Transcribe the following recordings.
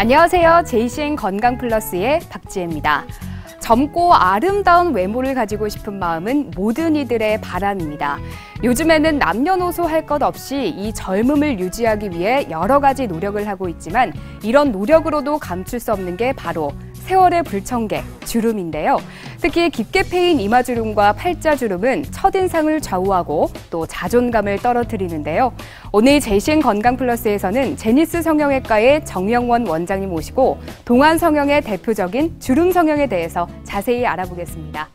안녕하세요. JCN 건강플러스의 박지혜입니다. 젊고 아름다운 외모를 가지고 싶은 마음은 모든 이들의 바람입니다. 요즘에는 남녀노소 할 것 없이 이 젊음을 유지하기 위해 여러 가지 노력을 하고 있지만 이런 노력으로도 감출 수 없는 게 바로 세월의 불청객, 주름인데요. 특히 깊게 패인 이마주름과 팔자주름은 첫인상을 좌우하고 또 자존감을 떨어뜨리는데요. 오늘 JCN 건강플러스에서는 제니스 성형외과의 정명원 원장님 모시고 동안 성형의 대표적인 주름 성형에 대해서 자세히 알아보겠습니다.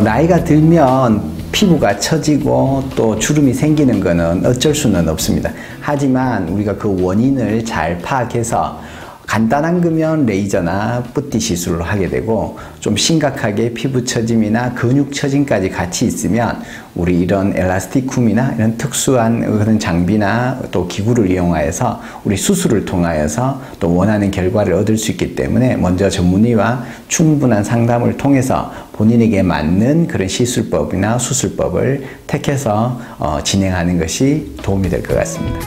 나이가 들면 피부가 처지고 또 주름이 생기는 것은 어쩔 수는 없습니다. 하지만 우리가 그 원인을 잘 파악해서 간단한 거면 레이저나 뿌띠 시술을 하게 되고 좀 심각하게 피부 처짐이나 근육 처짐까지 같이 있으면 우리 이런 엘라스티쿰이나 이런 특수한 그런 장비나 또 기구를 이용하여서 우리 수술을 통하여서 또 원하는 결과를 얻을 수 있기 때문에 먼저 전문의와 충분한 상담을 통해서 본인에게 맞는 그런 시술법이나 수술법을 택해서 진행하는 것이 도움이 될 것 같습니다.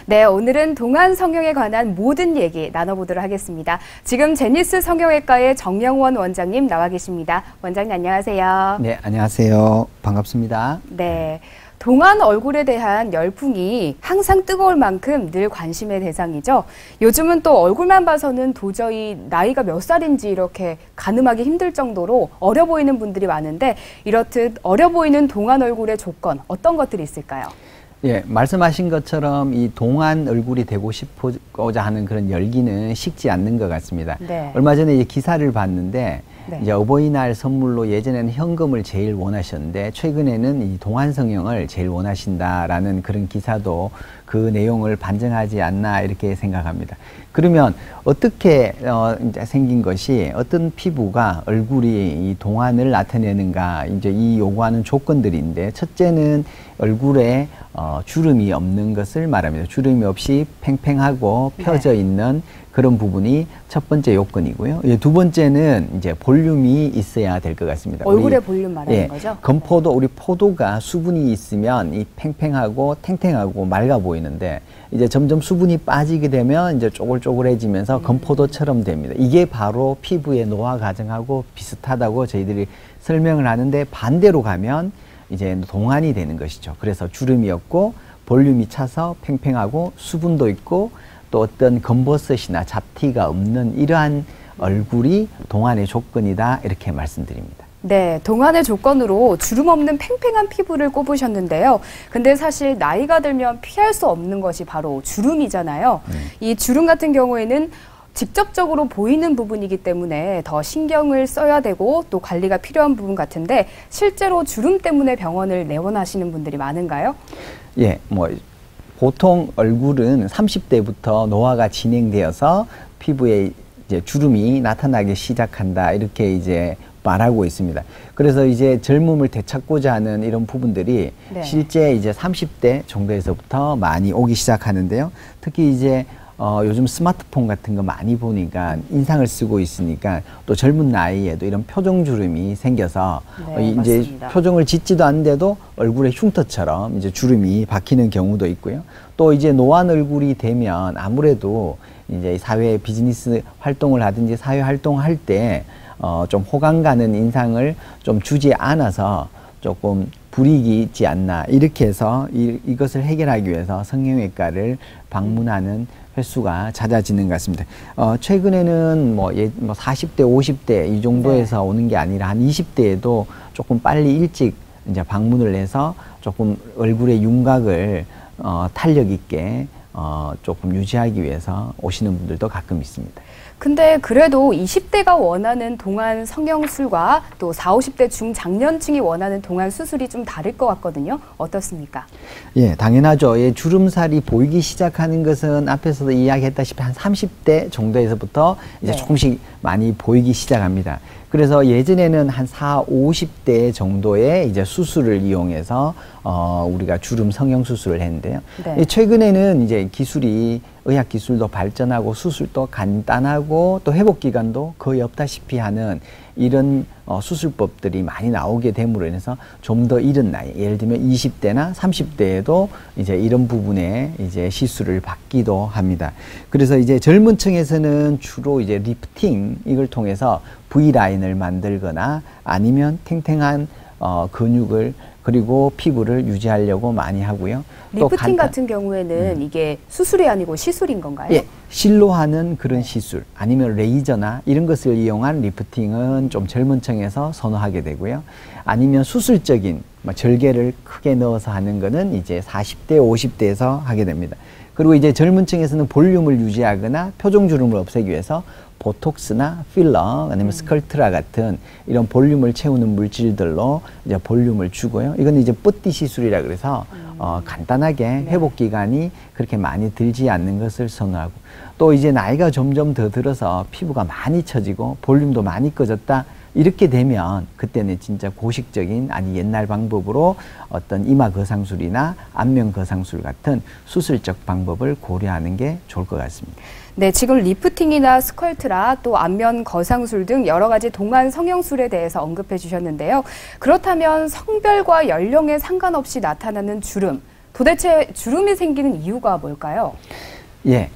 네, 오늘은 동안 성형에 관한 모든 얘기 나눠보도록 하겠습니다. 지금 제니스 성형외과의 정명원 원장님 나와 계십니다. 원장님 안녕하세요. 네, 안녕하세요. 반갑습니다. 네, 동안 얼굴에 대한 열풍이 항상 뜨거울 만큼 늘 관심의 대상이죠. 요즘은 또 얼굴만 봐서는 도저히 나이가 몇 살인지 이렇게 가늠하기 힘들 정도로 어려 보이는 분들이 많은데 이렇듯 어려 보이는 동안 얼굴의 조건 어떤 것들이 있을까요? 예, 말씀하신 것처럼 이 동안 얼굴이 되고 싶고자 하는 그런 열기는 식지 않는 것 같습니다. 네. 얼마 전에 이제 기사를 봤는데 네. 이제 어버이날 선물로 예전에는 현금을 제일 원하셨는데 최근에는 이 동안 성형을 제일 원하신다라는 그런 기사도 그 내용을 반증하지 않나 이렇게 생각합니다. 그러면 어떻게 이제 생긴 것이 어떤 피부가 얼굴이 이 동안을 나타내는가 이제 이 요구하는 조건들인데 첫째는 얼굴에 주름이 없는 것을 말합니다. 주름이 없이 팽팽하고 펴져 있는 그런 부분이 첫 번째 요건이고요. 두 번째는 이제 볼륨이 있어야 될 것 같습니다. 얼굴의 볼륨 말하는 거죠? 건포도, 우리 포도가 수분이 있으면 이 팽팽하고 탱탱하고 맑아 보이는데 이제 점점 수분이 빠지게 되면 이제 쪼글쪼글해지면서 건포도처럼 됩니다. 이게 바로 피부의 노화 과정하고 비슷하다고 저희들이 설명을 하는데 반대로 가면 이제 동안이 되는 것이죠. 그래서 주름이 없고 볼륨이 차서 팽팽하고 수분도 있고 또 어떤 검버섯이나 잡티가 없는 이러한 얼굴이 동안의 조건이다 이렇게 말씀드립니다. 네, 동안의 조건으로 주름 없는 팽팽한 피부를 꼽으셨는데요. 근데 사실 나이가 들면 피할 수 없는 것이 바로 주름이잖아요. 이 주름 같은 경우에는 직접적으로 보이는 부분이기 때문에 더 신경을 써야 되고 또 관리가 필요한 부분 같은데 실제로 주름 때문에 병원을 내원하시는 분들이 많은가요? 예, 보통 얼굴은 30대부터 노화가 진행되어서 피부에 이제 주름이 나타나기 시작한다 이렇게 이제 말하고 있습니다. 그래서 이제 젊음을 되찾고자 하는 이런 부분들이 실제 이제 30대 정도에서부터 많이 오기 시작하는데요. 특히 이제 요즘 스마트폰 같은 거 많이 보니까 인상을 쓰고 있으니까 또 젊은 나이에도 이런 표정주름이 생겨서 이제 맞습니다. 표정을 짓지도 않는데도 얼굴에 흉터처럼 이제 주름이 박히는 경우도 있고요. 또 이제 노안 얼굴이 되면 아무래도 이제 사회 비즈니스 활동을 하든지 사회 활동할 때 좀 호감 가는 인상을 좀 주지 않아서 조금 불이익이 있지 않나 이렇게 해서 이것을 해결하기 위해서 성형외과를 방문하는 횟수가 잦아지는 것 같습니다. 최근에는 뭐 40대, 50대 이 정도에서 오는 게 아니라 한 20대에도 조금 빨리 일찍 이제 방문을 해서 조금 얼굴의 윤곽을 탄력 있게 조금 유지하기 위해서 오시는 분들도 가끔 있습니다. 근데 그래도 20대가 원하는 동안 성형술과 또 40, 50대 중장년층이 원하는 동안 수술이 좀 다를 것 같거든요. 어떻습니까? 예, 당연하죠. 예, 주름살이 보이기 시작하는 것은 앞에서도 이야기했다시피 한 30대 정도에서부터 이제 조금씩 많이 보이기 시작합니다. 그래서 예전에는 한 40, 50대 정도의 이제 수술을 이용해서 우리가 주름 성형 수술을 했는데요. 최근에는 이제 의학 기술도 발전하고 수술도 간단하고 또 회복 기간도 거의 없다시피 하는 이런 수술법들이 많이 나오게 됨으로 인해서 좀 더 이른 나이, 예를 들면 20대나 30대에도 이제 이런 부분에 이제 시술을 받기도 합니다. 그래서 이제 젊은 층에서는 주로 이제 리프팅 이걸 통해서 V라인을 만들거나 아니면 탱탱한 근육을 그리고 피부를 유지하려고 많이 하고요. 리프팅 같은 경우에는 이게 수술이 아니고 시술인 건가요? 예, 실로 하는 그런 시술 아니면 레이저나 이런 것을 이용한 리프팅은 좀 젊은 층에서 선호하게 되고요. 아니면 수술적인 절개를 크게 넣어서 하는 거는 이제 40대, 50대에서 하게 됩니다. 그리고 이제 젊은 층에서는 볼륨을 유지하거나 표정주름을 없애기 위해서 보톡스나 필러 아니면 스컬트라 같은 이런 볼륨을 채우는 물질들로 이제 볼륨을 주고요. 이건 이제 뿌띠 시술이라 그래서 간단하게 회복 기간이 그렇게 많이 들지 않는 것을 선호하고 또 이제 나이가 점점 더 들어서 피부가 많이 처지고 볼륨도 많이 꺼졌다. 이렇게 되면 그때는 진짜 고식적인 아니 옛날 방법으로 어떤 이마 거상술이나 안면 거상술 같은 수술적 방법을 고려하는 게 좋을 것 같습니다. 네, 지금 리프팅이나 스컬트라 또 안면 거상술 등 여러 가지 동안 성형술에 대해서 언급해 주셨는데요. 그렇다면 성별과 연령에 상관없이 나타나는 주름, 도대체 주름이 생기는 이유가 뭘까요? 예,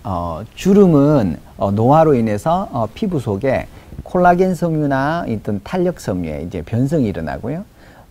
주름은 노화로 인해서 피부 속에 콜라겐 섬유나 어떤 탄력 섬유에 이제 변성이 일어나고요.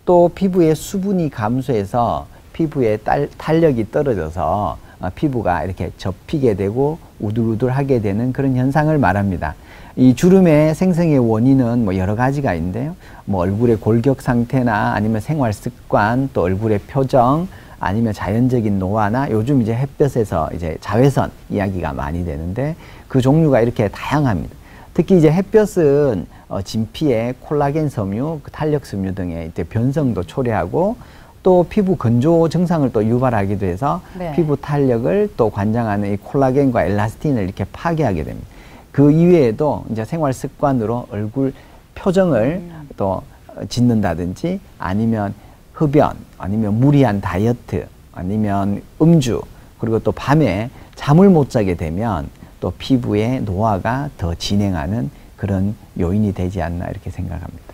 또 피부의 수분이 감소해서 피부의 탄력이 떨어져서 피부가 이렇게 접히게 되고 우들우들하게 되는 그런 현상을 말합니다. 이 주름의 생성의 원인은 뭐 여러 가지가 있는데요. 뭐 얼굴의 골격 상태나 아니면 생활 습관, 또 얼굴의 표정, 아니면 자연적인 노화나 요즘 이제 햇볕에서 이제 자외선 이야기가 많이 되는데 그 종류가 이렇게 다양합니다. 특히 이제 햇볕은 진피의 콜라겐 섬유, 탄력 섬유 등의 이제 변성도 초래하고 또 피부 건조 증상을 또 유발하기도 해서 피부 탄력을 또 관장하는 이 콜라겐과 엘라스틴을 이렇게 파괴하게 됩니다. 그 이외에도 이제 생활 습관으로 얼굴 표정을 또 짓는다든지 아니면 흡연, 아니면 무리한 다이어트, 아니면 음주, 그리고 또 밤에 잠을 못 자게 되면 또 피부의 노화가 더 진행하는 그런 요인이 되지 않나 이렇게 생각합니다.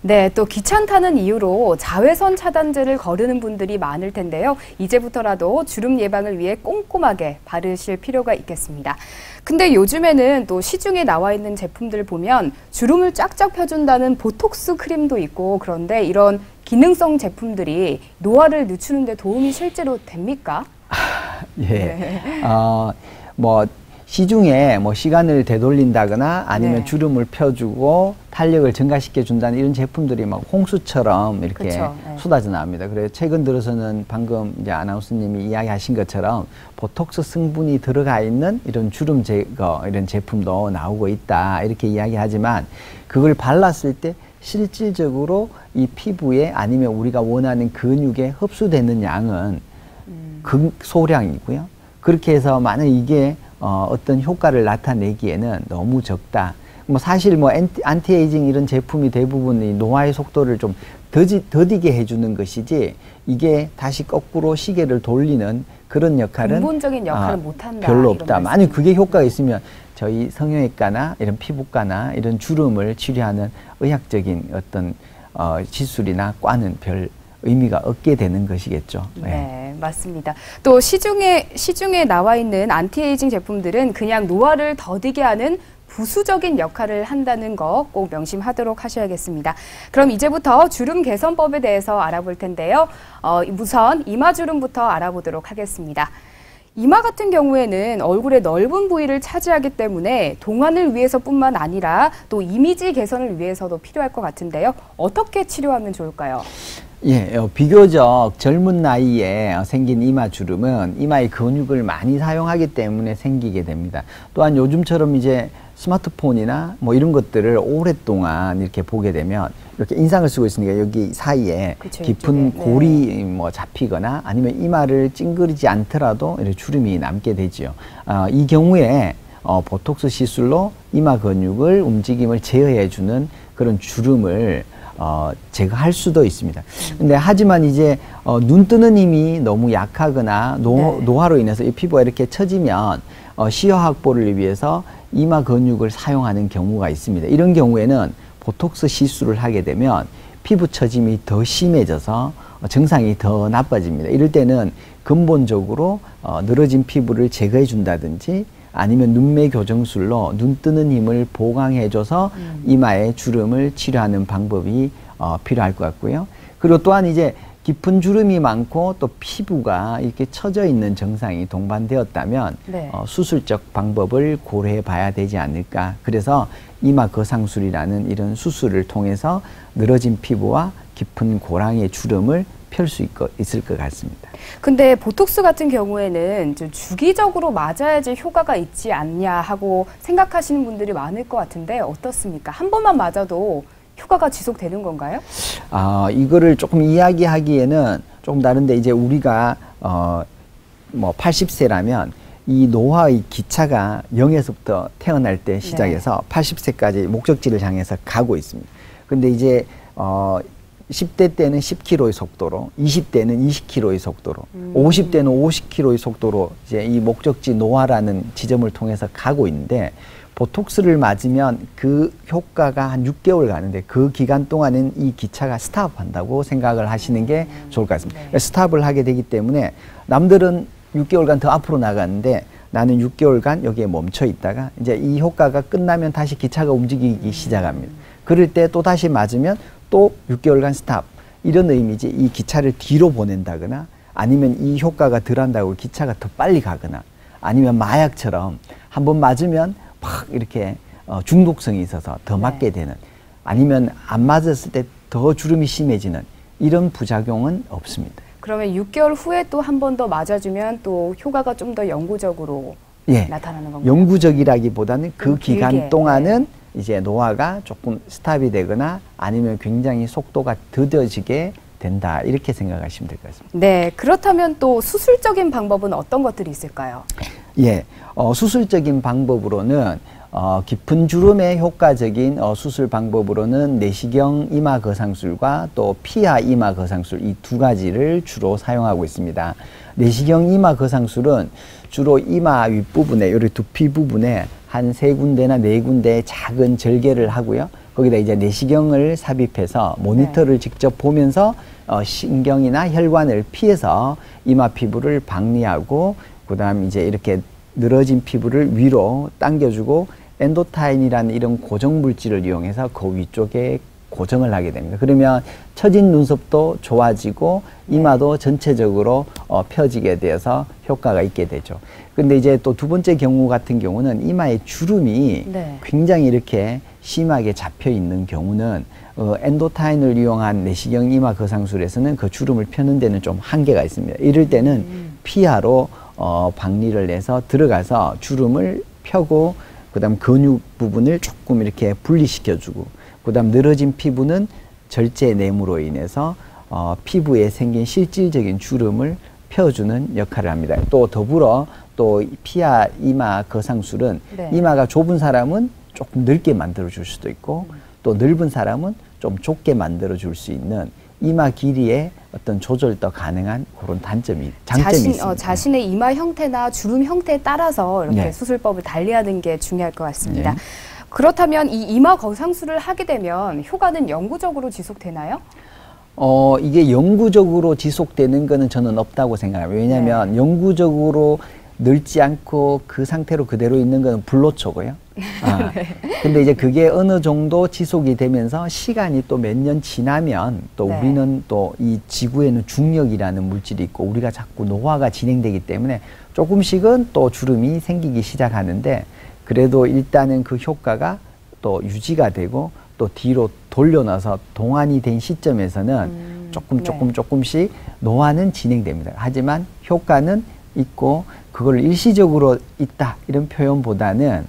네, 또 귀찮다는 이유로 자외선 차단제를 거르는 분들이 많을 텐데요. 이제부터라도 주름 예방을 위해 꼼꼼하게 바르실 필요가 있겠습니다. 근데 요즘에는 또 시중에 나와 있는 제품들 보면 주름을 쫙쫙 펴준다는 보톡스 크림도 있고 그런데 이런 기능성 제품들이 노화를 늦추는 데 도움이 실제로 됩니까? 예. 뭐 시중에 뭐 시간을 되돌린다거나 아니면 주름을 펴주고 탄력을 증가시켜 준다는 이런 제품들이 막 홍수처럼 이렇게 쏟아져 나옵니다. 그래서 최근 들어서는 방금 이제 아나운서님이 이야기하신 것처럼 보톡스 성분이 들어가 있는 이런 주름 제거 이런 제품도 나오고 있다 이렇게 이야기하지만 그걸 발랐을 때 실질적으로 이 피부에 아니면 우리가 원하는 근육에 흡수되는 양은 극소량이고요. 그렇게 해서 만약 이게 어떤 효과를 나타내기에는 너무 적다. 뭐 사실 뭐 안티에이징 이런 제품이 대부분 이 노화의 속도를 좀 더디게 해주는 것이지 이게 다시 거꾸로 시계를 돌리는 그런 역할은 근본적인 역할을 못한다. 별로 없다. 만약 그게 효과가 있으면 저희 성형외과나 이런 피부과나 이런 주름을 치료하는 의학적인 어떤 시술이나 과는 별 의미가 없게 되는 것이겠죠. 네, 맞습니다. 또 시중에 나와 있는 안티에이징 제품들은 그냥 노화를 더디게 하는 부수적인 역할을 한다는 거 꼭 명심하도록 하셔야겠습니다. 그럼 이제부터 주름 개선법에 대해서 알아볼 텐데요. 우선 이마주름부터 알아보도록 하겠습니다. 이마 같은 경우에는 얼굴의 넓은 부위를 차지하기 때문에 동안을 위해서뿐만 아니라 또 이미지 개선을 위해서도 필요할 것 같은데요. 어떻게 치료하면 좋을까요? 예, 비교적 젊은 나이에 생긴 이마 주름은 이마의 근육을 많이 사용하기 때문에 생기게 됩니다. 또한 요즘처럼 이제 스마트폰이나 뭐 이런 것들을 오랫동안 이렇게 보게 되면 이렇게 인상을 쓰고 있으니까 여기 사이에 그쵸, 깊은 이쪽에. 골이 뭐 잡히거나 아니면 이마를 찡그리지 않더라도 이렇게 주름이 남게 되지요. 이 경우에 보톡스 시술로 이마 근육을 움직임을 제어해주는 그런 주름을 제거할 수도 있습니다. 근데 하지만 이제 눈 뜨는 힘이 너무 약하거나 노화로 인해서 이 피부가 이렇게 처지면 시야 확보를 위해서 이마 근육을 사용하는 경우가 있습니다. 이런 경우에는 보톡스 시술을 하게 되면 피부 처짐이 더 심해져서 증상이 더 나빠집니다. 이럴 때는 근본적으로 늘어진 피부를 제거해 준다든지 아니면 눈매 교정술로 눈 뜨는 힘을 보강해줘서 이마의 주름을 치료하는 방법이 필요할 것 같고요. 그리고 또한 이제 깊은 주름이 많고 또 피부가 이렇게 처져 있는 증상이 동반되었다면 네. 수술적 방법을 고려해 봐야 되지 않을까. 그래서 이마 거상술이라는 이런 수술을 통해서 늘어진 피부와 깊은 고랑의 주름을 펼 수 있을 것 같습니다. 근데 보톡스 같은 경우에는 좀 주기적으로 맞아야지 효과가 있지 않냐 하고 생각하시는 분들이 많을 것 같은데 어떻습니까? 한 번만 맞아도 효과가 지속되는 건가요? 이거를 조금 이야기하기에는 조금 다른데 이제 우리가 뭐 80세라면 이 노화의 기차가 0에서부터 태어날 때 시작해서 80세까지 목적지를 향해서 가고 있습니다. 근데 이제 10대 때는 10km의 속도로, 20대는 20km의 속도로, 50대는 50km의 속도로 이제 이 목적지 노화라는 지점을 통해서 가고 있는데 보톡스를 맞으면 그 효과가 한 6개월 가는데 그 기간 동안은 이 기차가 스탑한다고 생각을 하시는 게 좋을 것 같습니다. 네. 스탑을 하게 되기 때문에 남들은 6개월간 더 앞으로 나가는데 나는 6개월간 여기에 멈춰 있다가 이제 이 효과가 끝나면 다시 기차가 움직이기 시작합니다. 그럴 때 또 다시 맞으면 또 6개월간 스탑. 이런 의미지 이 기차를 뒤로 보낸다거나 아니면 이 효과가 덜 한다고 기차가 더 빨리 가거나 아니면 마약처럼 한번 맞으면 팍 이렇게 중독성이 있어서 더 맞게 되는 아니면 안 맞았을 때 더 주름이 심해지는 이런 부작용은 없습니다. 그러면 6개월 후에 또 한 번 더 맞아주면 또 효과가 좀 더 영구적으로 나타나는 건가요? 영구적이라기보다는 그 기간 길게. 동안은 이제 노화가 조금 스탑이 되거나 아니면 굉장히 속도가 더뎌지게 된다 이렇게 생각하시면 될 것 같습니다. 네, 그렇다면 또 수술적인 방법은 어떤 것들이 있을까요? 예, 수술적인 방법으로는 깊은 주름에 효과적인 수술 방법으로는 내시경 이마 거상술과 또 피하 이마 거상술 이 두 가지를 주로 사용하고 있습니다. 내시경 이마 거상술은 주로 이마 윗부분에 요리 두피 부분에 한 3군데나 4군데 작은 절개를 하고요. 거기다 이제 내시경을 삽입해서 모니터를 직접 보면서 신경이나 혈관을 피해서 이마 피부를 박리하고 그다음 이제 이렇게 늘어진 피부를 위로 당겨주고 엔도타인이라는 이런 고정 물질을 이용해서 그 위쪽에 고정을 하게 됩니다. 그러면 처진 눈썹도 좋아지고 이마도 전체적으로 펴지게 되어서 효과가 있게 되죠. 근데 이제 또 두 번째 경우 같은 경우는 이마의 주름이 굉장히 이렇게 심하게 잡혀 있는 경우는 엔도타인을 이용한 내시경 이마 거상술에서는 그 주름을 펴는 데는 좀 한계가 있습니다. 이럴 때는 피하로 박리를 해서 들어가서 주름을 펴고 그다음 근육 부분을 조금 이렇게 분리시켜주고 그다음 늘어진 피부는 절제냄으로 인해서 피부에 생긴 실질적인 주름을 펴주는 역할을 합니다. 또 더불어 또 피하 이마 거상술은 이마가 좁은 사람은 조금 넓게 만들어줄 수도 있고 또 넓은 사람은 좀 좁게 만들어줄 수 있는 이마 길이의 어떤 조절도 가능한 그런 장점이 있습니다. 자신의 이마 형태나 주름 형태에 따라서 이렇게 수술법을 달리하는 게 중요할 것 같습니다. 그렇다면 이 이마 거상술을 하게 되면 효과는 영구적으로 지속되나요? 이게 영구적으로 지속되는 거는 저는 없다고 생각합니다. 왜냐하면 영구적으로 늙지 않고 그 상태로 그대로 있는 거는 불로초고요. 근데 이제 그게 어느 정도 지속이 되면서 시간이 또 몇 년 지나면 또 우리는 또 이 지구에는 중력이라는 물질이 있고 우리가 자꾸 노화가 진행되기 때문에 조금씩은 또 주름이 생기기 시작하는데 그래도 일단은 그 효과가 또 유지가 되고 또 뒤로 돌려놔서 동안이 된 시점에서는 조금씩 노화는 진행됩니다. 하지만 효과는 있고 그걸 일시적으로 있다 이런 표현보다는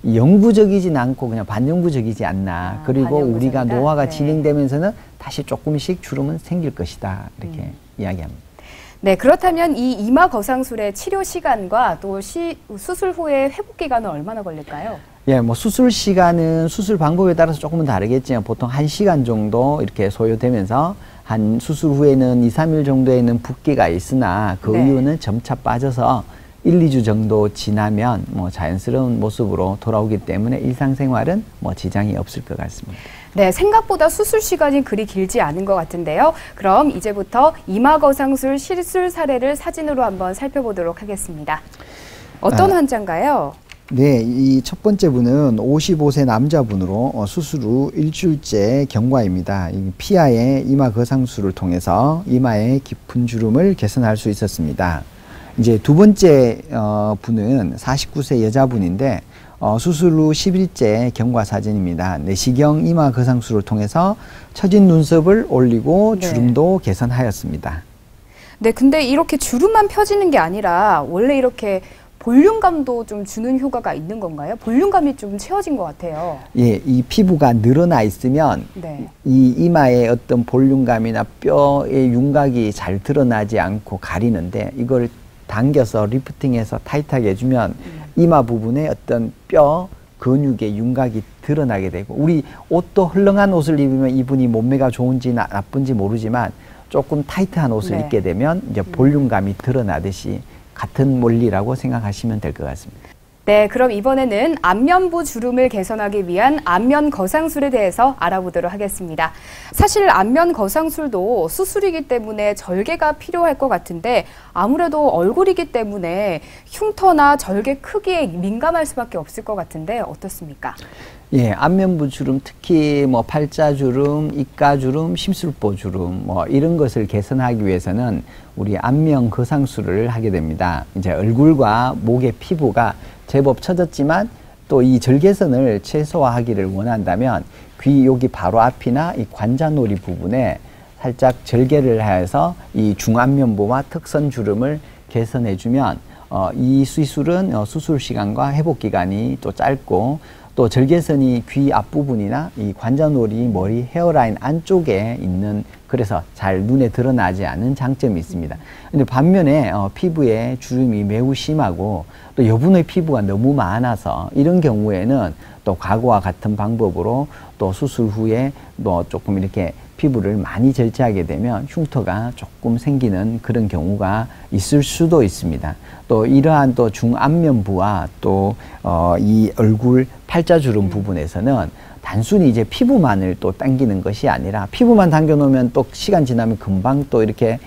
영구적이진 않고 그냥 반영구적이지 않나. 그리고 우리가 노화가 진행되면서는 다시 조금씩 주름은 생길 것이다 이렇게 이야기합니다. 네, 그렇다면 이 이마 거상술의 치료 시간과 또 수술 후의 회복 기간은 얼마나 걸릴까요? 예, 뭐 수술 시간은 수술 방법에 따라서 조금은 다르겠지만 보통 1시간 정도 이렇게 소요되면서 한 수술 후에는 2, 3일 정도에는 붓기가 있으나 그 이유는 점차 빠져서 1, 2주 정도 지나면 뭐 자연스러운 모습으로 돌아오기 때문에 일상생활은 뭐 지장이 없을 것 같습니다. 네, 생각보다 수술 시간이 그리 길지 않은 것 같은데요. 그럼 이제부터 이마 거상술 시술 사례를 사진으로 한번 살펴보도록 하겠습니다. 어떤 환자인가요? 네, 이 첫 번째 분은 55세 남자분으로 수술 후 일주일째 경과입니다. 피하의 이마 거상술을 통해서 이마의 깊은 주름을 개선할 수 있었습니다. 이제 두 번째 분은 49세 여자분인데 수술 후 10일째 경과 사진입니다. 내시경 이마 거상술을 통해서 처진 눈썹을 올리고 주름도 개선하였습니다. 네, 근데 이렇게 주름만 펴지는 게 아니라 원래 이렇게 볼륨감도 좀 주는 효과가 있는 건가요? 볼륨감이 좀 채워진 것 같아요. 예, 이 피부가 늘어나 있으면 이 이마의 어떤 볼륨감이나 뼈의 윤곽이 잘 드러나지 않고 가리는데 이걸 당겨서 리프팅해서 타이트하게 해주면 이마 부분에 어떤 뼈, 근육의 윤곽이 드러나게 되고 우리 옷도 헐렁한 옷을 입으면 이분이 몸매가 좋은지 나쁜지 모르지만 조금 타이트한 옷을 입게 되면 이제 볼륨감이 드러나듯이 같은 원리라고 생각하시면 될 것 같습니다. 네, 그럼 이번에는 안면부 주름을 개선하기 위한 안면 거상술에 대해서 알아보도록 하겠습니다. 사실 안면 거상술도 수술이기 때문에 절개가 필요할 것 같은데 아무래도 얼굴이기 때문에 흉터나 절개 크기에 민감할 수밖에 없을 것 같은데 어떻습니까? 예, 안면부 주름, 특히 뭐 팔자주름, 입가주름, 심술보주름 뭐 이런 것을 개선하기 위해서는 우리 안면 거상술을 하게 됩니다. 이제 얼굴과 목의 피부가 제법 처졌지만 또 이 절개선을 최소화하기를 원한다면 귀 여기 바로 앞이나 이 관자놀이 부분에 살짝 절개를 해서 이 중안면부와 턱선 주름을 개선해주면 이 수술은 수술 시간과 회복 기간이 또 짧고 또 절개선이 귀 앞부분이나 이 관자놀이 머리 헤어라인 안쪽에 있는 그래서 잘 눈에 드러나지 않는 장점이 있습니다. 근데 반면에 피부에 주름이 매우 심하고 또 여분의 피부가 너무 많아서 이런 경우에는 또 과거와 같은 방법으로 또 수술 후에 또 조금 이렇게 피부를 많이 절제하게 되면 흉터가 조금 생기는 그런 경우가 있을 수도 있습니다. 또 이러한 또 중안면부와 또 이 얼굴 팔자주름 부분에서는 단순히 이제 피부만을 또 당기는 것이 아니라 피부만 당겨 놓으면 또 시간 지나면 금방 또 이렇게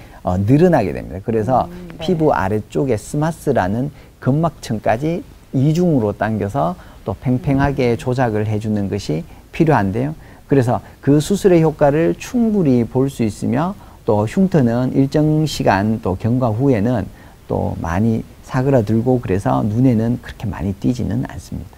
늘어나게 됩니다. 그래서 피부 아래쪽에 스마스라는 근막층까지 이중으로 당겨서 또 팽팽하게 조작을 해주는 것이 필요한데요. 그래서 그 수술의 효과를 충분히 볼 수 있으며 또 흉터는 일정 시간 또 경과 후에는 또 많이 사그라들고 그래서 눈에는 그렇게 많이 띄지는 않습니다.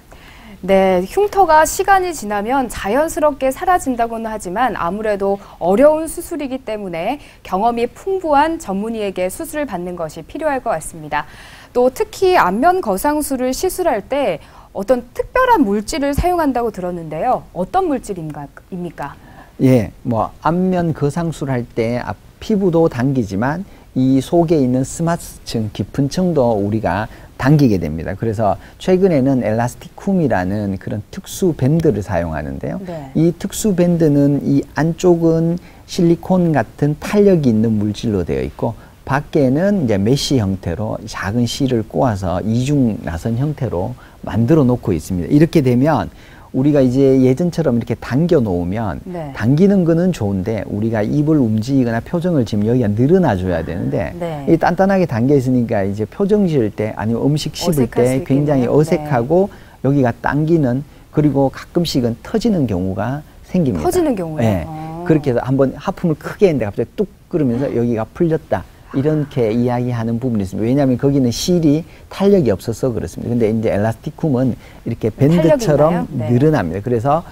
네, 흉터가 시간이 지나면 자연스럽게 사라진다고는 하지만 아무래도 어려운 수술이기 때문에 경험이 풍부한 전문의에게 수술을 받는 것이 필요할 것 같습니다. 또 특히 안면 거상술을 시술할 때 어떤 특별한 물질을 사용한다고 들었는데요. 어떤 물질입니까? 예, 뭐 안면 거상술 할 때 피부도 당기지만 이 속에 있는 스마스층, 깊은 층도 우리가 당기게 됩니다. 그래서 최근에는 엘라스티쿰이라는 그런 특수 밴드를 사용하는데요. 이 특수 밴드는 이 안쪽은 실리콘 같은 탄력이 있는 물질로 되어 있고 밖에는 이제 메쉬 형태로 작은 실을 꼬아서 이중 나선 형태로 만들어 놓고 있습니다. 이렇게 되면 우리가 이제 예전처럼 이렇게 당겨 놓으면 당기는 거는 좋은데 우리가 입을 움직이거나 표정을 지금 여기가 늘어나 줘야 되는데 이 단단하게 당겨 있으니까 이제 표정 지을 때 아니면 음식 씹을 때 굉장히 어색하고 여기가 당기는 그리고 가끔씩은 터지는 경우가 생깁니다. 터지는 경우요? 네. 그렇게 해서 한번 하품을 크게 했는데 갑자기 뚝 그러면서 여기가 풀렸다. 이렇게 이야기하는 부분이 있습니다. 왜냐하면 거기는 실이 탄력이 없어서 그렇습니다. 근데 이제 엘라스티쿰은 이렇게 밴드처럼 네. 늘어납니다. 그래서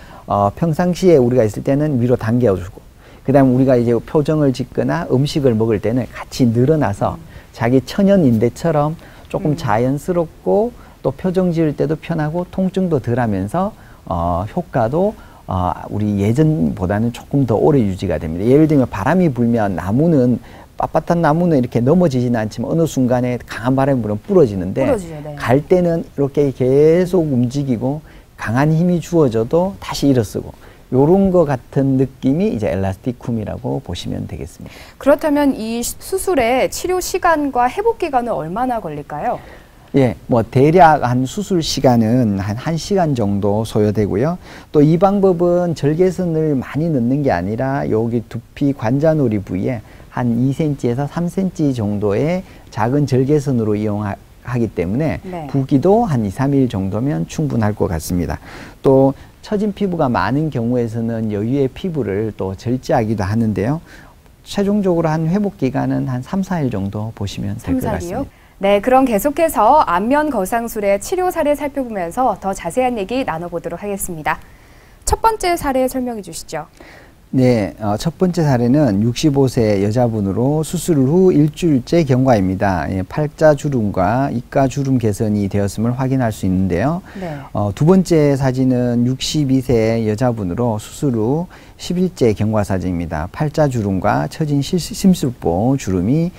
평상시에 우리가 있을 때는 위로 당겨주고, 그다음 우리가 이제 표정을 짓거나 음식을 먹을 때는 같이 늘어나서 자기 천연인대처럼 조금 자연스럽고 또 표정 지을 때도 편하고 통증도 덜하면서 효과도 우리 예전보다는 조금 더 오래 유지가 됩니다. 예를 들면 바람이 불면 나무는 빳빳한 나무는 이렇게 넘어지지는 않지만 어느 순간에 강한 바람이 불면 부러지는데 네. 갈 때는 이렇게 계속 움직이고 강한 힘이 주어져도 다시 일어서고 요런 거 같은 느낌이 이제 엘라스티쿰이라고 보시면 되겠습니다. 그렇다면 이 수술의 치료 시간과 회복 기간은 얼마나 걸릴까요? 예, 뭐 대략 한 수술 시간은 한 1시간 정도 소요되고요. 또 이 방법은 절개선을 많이 넣는 게 아니라 여기 두피 관자놀이 부위에 한 2cm에서 3cm 정도의 작은 절개선으로 이용하기 때문에 네. 붓기도 한 2, 3일 정도면 충분할 것 같습니다. 또 처진 피부가 많은 경우에서는 여유의 피부를 또 절제하기도 하는데요. 최종적으로 한 회복 기간은 한 3, 4일 정도 보시면 될 것 같습니다. 네, 그럼 계속해서 안면 거상술의 치료 사례 살펴보면서 더 자세한 얘기 나눠보도록 하겠습니다. 첫 번째 사례 설명해 주시죠. 네, 첫 번째 사례는 65세 여자분으로 수술 후 일주일째 경과입니다. 팔자주름과 입가주름 개선이 되었음을 확인할 수 있는데요. 네. 두 번째 사진은 62세 여자분으로 수술 후 10일째 경과 사진입니다. 팔자주름과 처진 심술보 주름이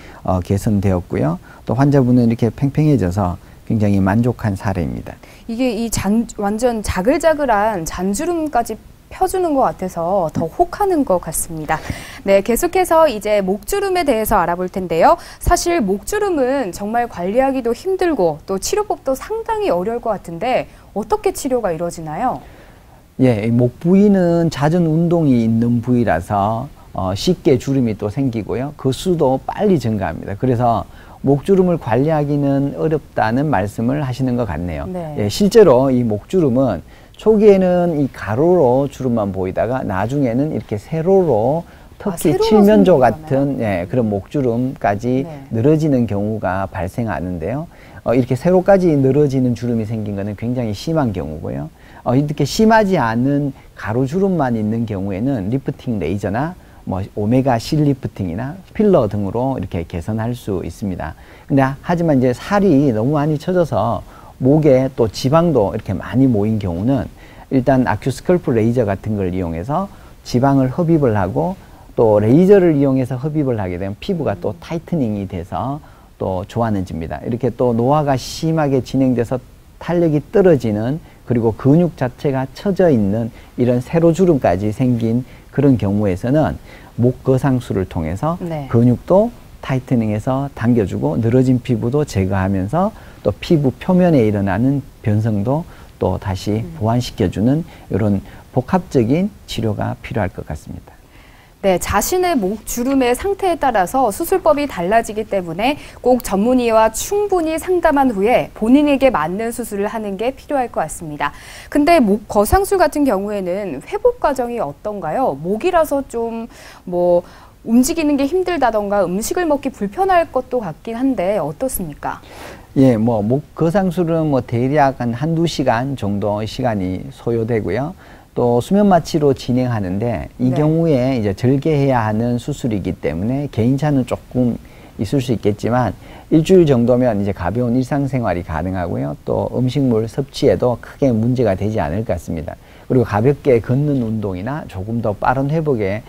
개선되었고요. 또 환자분은 이렇게 팽팽해져서 굉장히 만족한 사례입니다. 이게 완전 자글자글한 잔주름까지 펴주는 것 같아서 더 혹하는 것 같습니다. 네, 계속해서 이제 목주름에 대해서 알아볼 텐데요. 사실 목주름은 정말 관리하기도 힘들고 또 치료법도 상당히 어려울 것 같은데 어떻게 치료가 이루어지나요? 예, 목 부위는 잦은 운동이 있는 부위라서 쉽게 주름이 또 생기고요. 그 수도 빨리 증가합니다. 그래서 목주름을 관리하기는 어렵다는 말씀을 하시는 것 같네요. 네. 예, 실제로 이 목주름은 초기에는 이 가로로 주름만 보이다가 나중에는 이렇게 세로로 특히 칠면조 같은 그런 목주름까지 네. 늘어지는 경우가 발생하는데요. 이렇게 세로까지 늘어지는 주름이 생긴 것은 굉장히 심한 경우고요. 이렇게 심하지 않은 가로주름만 있는 경우에는 리프팅 레이저나 뭐 오메가 실 리프팅이나 필러 등으로 이렇게 개선할 수 있습니다. 근데 하지만 이제 살이 너무 많이 쳐져서 목에 또 지방도 이렇게 많이 모인 경우는 일단 아큐스컬프 레이저 같은 걸 이용해서 지방을 흡입을 하고 또 레이저를 이용해서 흡입을 하게 되면 피부가 또 타이트닝이 돼서 또 좋아집니다. 이렇게 또 노화가 심하게 진행돼서 탄력이 떨어지는 그리고 근육 자체가 처져 있는 이런 세로주름까지 생긴 그런 경우에서는 목 거상술을 통해서 네. 근육도 타이트닝해서 당겨주고 늘어진 피부도 제거하면서 또 피부 표면에 일어나는 변성도 또 다시 보완시켜주는 이런 복합적인 치료가 필요할 것 같습니다. 네, 자신의 목 주름의 상태에 따라서 수술법이 달라지기 때문에 꼭 전문의와 충분히 상담한 후에 본인에게 맞는 수술을 하는 게 필요할 것 같습니다. 근데 목 거상술 같은 경우에는 회복 과정이 어떤가요? 목이라서 좀 움직이는 게 힘들다던가 음식을 먹기 불편할 것도 같긴 한데 어떻습니까? 예, 목 거상술은 대략 한 1~2시간 정도 시간이 소요되고요. 또 수면 마취로 진행하는데 이 네. 경우에 이제 절개해야 하는 수술이기 때문에 개인차는 조금 있을 수 있겠지만 일주일 정도면 이제 가벼운 일상생활이 가능하고요. 또 음식물 섭취에도 크게 문제가 되지 않을 것 같습니다. 그리고 가볍게 걷는 운동이나 조금 더 빠른 회복에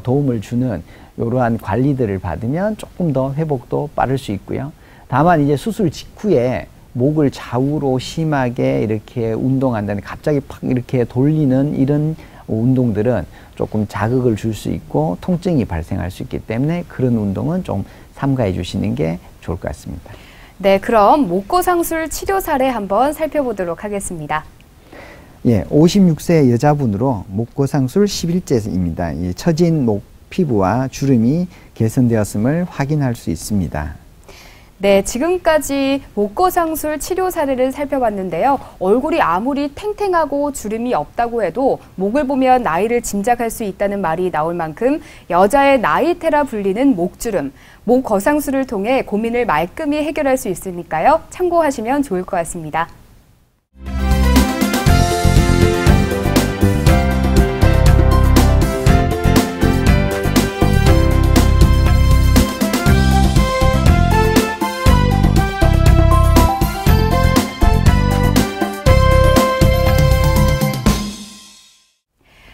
도움을 주는 이러한 관리들을 받으면 조금 더 회복도 빠를 수 있고요. 다만 이제 수술 직후에 목을 좌우로 심하게 이렇게 운동한다는 갑자기 팍 이렇게 돌리는 이런 운동들은 조금 자극을 줄 수 있고 통증이 발생할 수 있기 때문에 그런 운동은 좀 삼가해 주시는 게 좋을 것 같습니다. 네, 그럼 목거상술 치료 사례 한번 살펴보도록 하겠습니다. 예, 56세 여자분으로 목거상술 10일째입니다. 처진 목 피부와 주름이 개선되었음을 확인할 수 있습니다. 네, 지금까지 목거상술 치료 사례를 살펴봤는데요. 얼굴이 아무리 탱탱하고 주름이 없다고 해도 목을 보면 나이를 짐작할 수 있다는 말이 나올 만큼 여자의 나이테라 불리는 목주름, 목거상술을 통해 고민을 말끔히 해결할 수 있으니까요. 참고하시면 좋을 것 같습니다.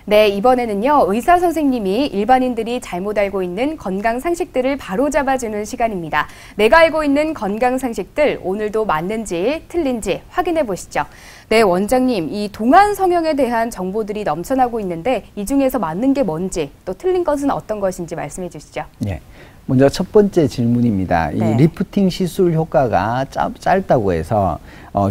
네, 이번에는요, 의사 선생님이 일반인들이 잘못 알고 있는 건강 상식들을 바로잡아주는 시간입니다. 내가 알고 있는 건강 상식들, 오늘도 맞는지 틀린지 확인해 보시죠. 네, 원장님, 이 동안 성형에 대한 정보들이 넘쳐나고 있는데 이 중에서 맞는 게 뭔지, 또 틀린 것은 어떤 것인지 말씀해 주시죠. 네. 먼저 첫 번째 질문입니다. 네. 이 리프팅 시술 효과가 짧다고 해서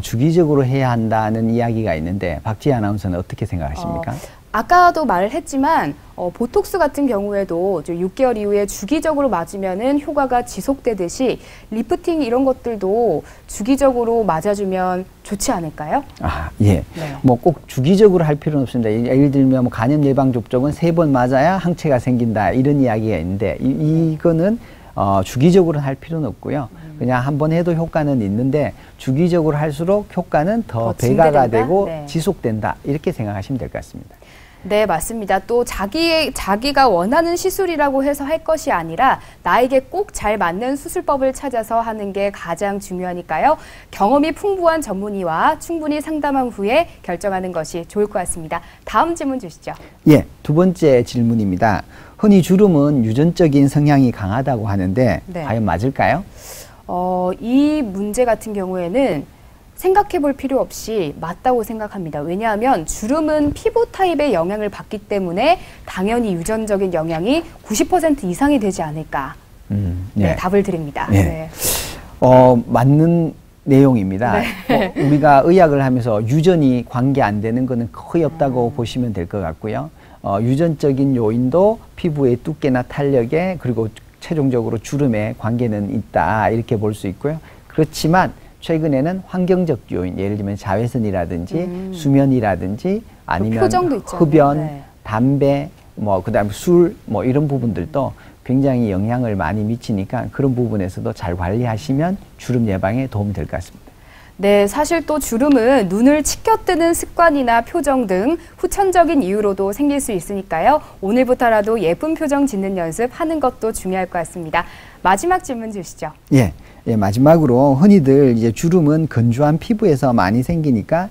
주기적으로 해야 한다는 이야기가 있는데 박지혜 아나운서는 어떻게 생각하십니까? 아까도 말을 했지만 보톡스 같은 경우에도 6개월 이후에 주기적으로 맞으면은 효과가 지속되듯이 리프팅 이런 것들도 주기적으로 맞아주면 좋지 않을까요? 아, 예. 네. 뭐 꼭 주기적으로 할 필요는 없습니다. 예를 들면 뭐 간염 예방 접종은 3번 맞아야 항체가 생긴다 이런 이야기가 있는데 이거는 주기적으로 할 필요는 없고요. 그냥 한 번 해도 효과는 있는데 주기적으로 할수록 효과는 더 배가가 되고 네. 지속된다 이렇게 생각하시면 될 것 같습니다. 네, 맞습니다. 또 자기가 원하는 시술이라고 해서 할 것이 아니라 나에게 꼭 잘 맞는 수술법을 찾아서 하는 게 가장 중요하니까요. 경험이 풍부한 전문의와 충분히 상담한 후에 결정하는 것이 좋을 것 같습니다. 다음 질문 주시죠. 예, 두 번째 질문입니다. 흔히 주름은 유전적인 성향이 강하다고 하는데 네. 과연 맞을까요? 이 문제 같은 경우에는 생각해 볼 필요 없이 맞다고 생각합니다. 왜냐하면 주름은 피부 타입의 영향을 받기 때문에 당연히 유전적인 영향이 90% 이상이 되지 않을까. 네, 답을 드립니다. 네. 네. 맞는 내용입니다. 네. 우리가 의학을 하면서 유전이 관계 안 되는 것은 거의 없다고 보시면 될 것 같고요. 유전적인 요인도 피부의 두께나 탄력에 그리고 최종적으로 주름에 관계는 있다 이렇게 볼 수 있고요. 그렇지만 최근에는 환경적 요인, 예를 들면 자외선이라든지 수면이라든지 아니면 표정도 있잖아요. 흡연, 네. 담배, 그다음에 술, 이런 부분들도 굉장히 영향을 많이 미치니까 그런 부분에서도 잘 관리하시면 주름 예방에 도움이 될 것 같습니다. 네, 사실 또 주름은 눈을 치켜뜨는 습관이나 표정 등 후천적인 이유로도 생길 수 있으니까요. 오늘부터라도 예쁜 표정 짓는 연습 하는 것도 중요할 것 같습니다. 마지막 질문 주시죠. 예, 마지막으로 흔히들 이제 주름은 건조한 피부에서 많이 생기니까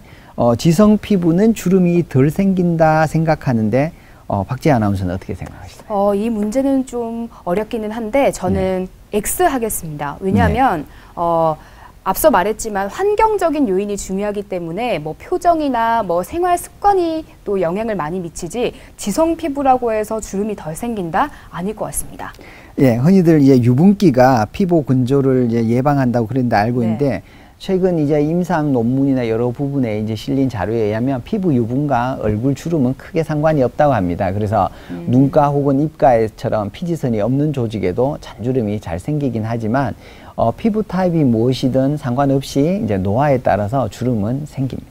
지성 피부는 주름이 덜 생긴다 생각하는데 박지혜 아나운서는 어떻게 생각하시나요? 이 문제는 좀 어렵기는 한데 저는 X 하겠습니다. 왜냐하면 앞서 말했지만 환경적인 요인이 중요하기 때문에 표정이나 생활 습관이 또 영향을 많이 미치지 지성 피부라고 해서 주름이 덜 생긴다? 아닐 것 같습니다. 예, 흔히들 이제 유분기가 피부 건조를 이제 예방한다고 그런데 알고 있는데 최근 이제 임상 논문이나 여러 부분에 이제 실린 자료에 의하면 피부 유분과 얼굴 주름은 크게 상관이 없다고 합니다. 그래서 눈가 혹은 입가에처럼 피지선이 없는 조직에도 잔주름이 잘 생기긴 하지만 피부 타입이 무엇이든 상관없이 이제 노화에 따라서 주름은 생깁니다.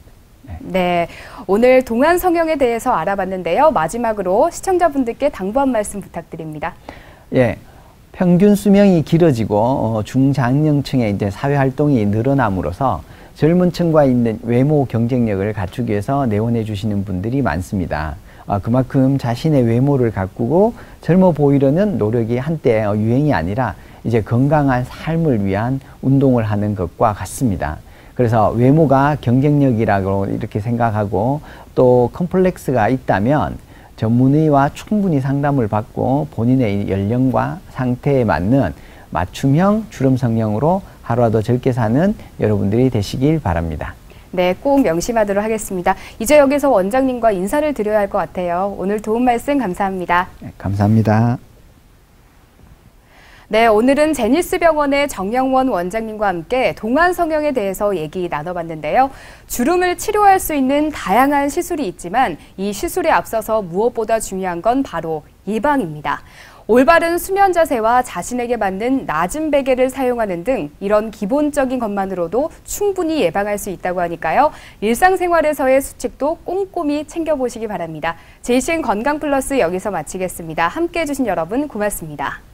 네, 오늘 동안 성형에 대해서 알아봤는데요. 마지막으로 시청자분들께 당부한 말씀 부탁드립니다. 예. 평균 수명이 길어지고 중장년층의 이제 사회 활동이 늘어남으로써 젊은 층과 있는 외모 경쟁력을 갖추기 위해서 내원해 주시는 분들이 많습니다. 그만큼 자신의 외모를 가꾸고 젊어 보이려는 노력이 한때 유행이 아니라 이제 건강한 삶을 위한 운동을 하는 것과 같습니다. 그래서 외모가 경쟁력이라고 이렇게 생각하고 또 컴플렉스가 있다면 전문의와 충분히 상담을 받고 본인의 연령과 상태에 맞는 맞춤형 주름 성형으로 하루라도 젊게 사는 여러분들이 되시길 바랍니다. 네, 꼭 명심하도록 하겠습니다. 이제 여기서 원장님과 인사를 드려야 할 것 같아요. 오늘 도움 말씀 감사합니다. 네, 감사합니다. 네, 오늘은 제니스병원의 정영원 원장님과 함께 동안 성형에 대해서 얘기 나눠봤는데요. 주름을 치료할 수 있는 다양한 시술이 있지만 이 시술에 앞서서 무엇보다 중요한 건 바로 예방입니다. 올바른 수면 자세와 자신에게 맞는 낮은 베개를 사용하는 등 이런 기본적인 것만으로도 충분히 예방할 수 있다고 하니까요. 일상생활에서의 수칙도 꼼꼼히 챙겨보시기 바랍니다. JCN 건강 플러스 여기서 마치겠습니다. 함께해 주신 여러분 고맙습니다.